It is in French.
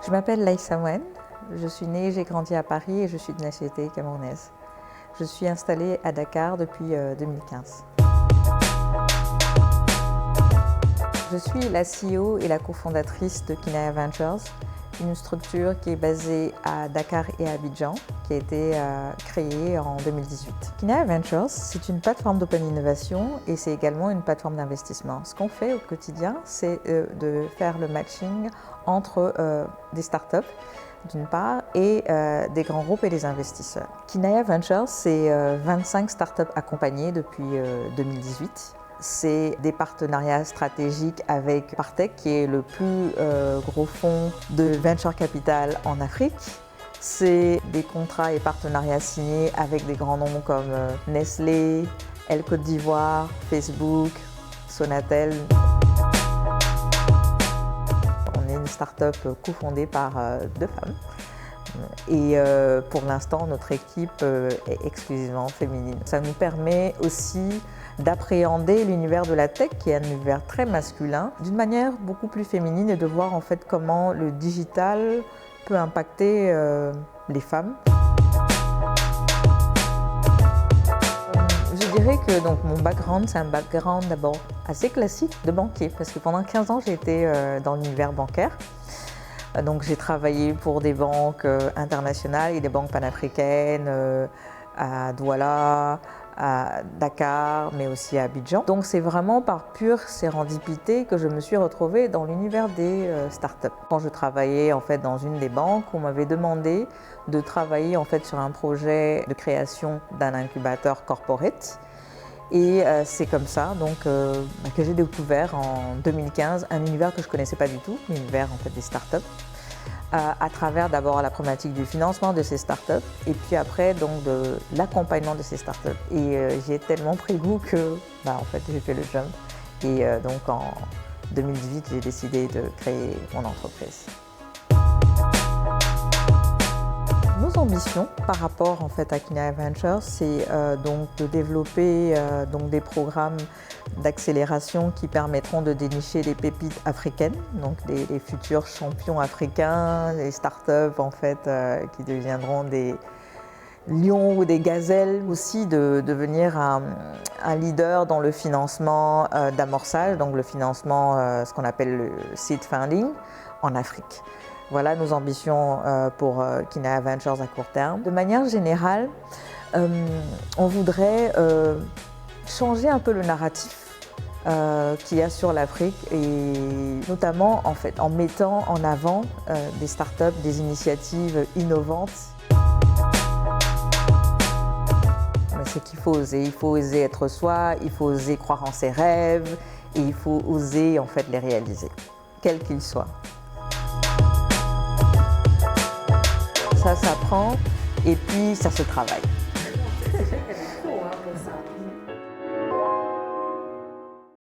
Je m'appelle Laïssa Mouhen, je suis née et j'ai grandi à Paris et je suis de nationalité camerounaise. Je suis installée à Dakar depuis 2015. Je suis la CEO et la cofondatrice de Kinaya Ventures, une structure qui est basée à Dakar et à Abidjan, qui a été créée en 2018. Kinaya Ventures, c'est une plateforme d'open innovation et c'est également une plateforme d'investissement. Ce qu'on fait au quotidien, c'est de faire le matching entre des startups, d'une part, et des grands groupes et des investisseurs. Kinaya Ventures, c'est 25 startups accompagnées depuis 2018. C'est des partenariats stratégiques avec Partech, qui est le plus gros fonds de venture capital en Afrique. C'est des contrats et partenariats signés avec des grands noms comme Nestlé, Elle Côte d'Ivoire, Facebook, Sonatel. On est une start-up cofondée par 2 femmes. Et pour l'instant, notre équipe est exclusivement féminine. Ça nous permet aussi d'appréhender l'univers de la tech, qui est un univers très masculin, d'une manière beaucoup plus féminine et de voir en fait comment le digital peut impacter les femmes. Je dirais que donc, mon background, c'est un background d'abord assez classique de banquier, parce que pendant 15 ans, j'ai été dans l'univers bancaire. Donc j'ai travaillé pour des banques internationales et des banques panafricaines à Douala, à Dakar, mais aussi à Abidjan. Donc c'est vraiment par pure sérendipité que je me suis retrouvée dans l'univers des startups. Quand je travaillais en fait dans une des banques, on m'avait demandé de travailler en fait sur un projet de création d'un incubateur corporate. Et c'est comme ça donc, que j'ai découvert en 2015 un univers que je ne connaissais pas du tout, l'univers en fait, des startups, à travers d'abord la problématique du financement de ces startups et puis après donc, de l'accompagnement de ces startups. Et j'y ai tellement pris goût que en fait, j'ai fait le jump. Et donc en 2018, j'ai décidé de créer mon entreprise. Nos ambitions par rapport en fait, à Kinaya Ventures, c'est donc de développer donc des programmes d'accélération qui permettront de dénicher les pépites africaines, donc les futurs champions africains, les startups en fait, qui deviendront des lions ou des gazelles, aussi de devenir un leader dans le financement d'amorçage, donc le financement, ce qu'on appelle le seed funding en Afrique. Voilà nos ambitions pour Kinaya Ventures à court terme. De manière générale, on voudrait changer un peu le narratif qu'il y a sur l'Afrique et notamment en fait, en mettant en avant des startups, des initiatives innovantes. C'est qu'il faut oser être soi, il faut oser croire en ses rêves et il faut oser en fait, les réaliser, quels qu'ils soient. Ça s'apprend et puis ça se travaille.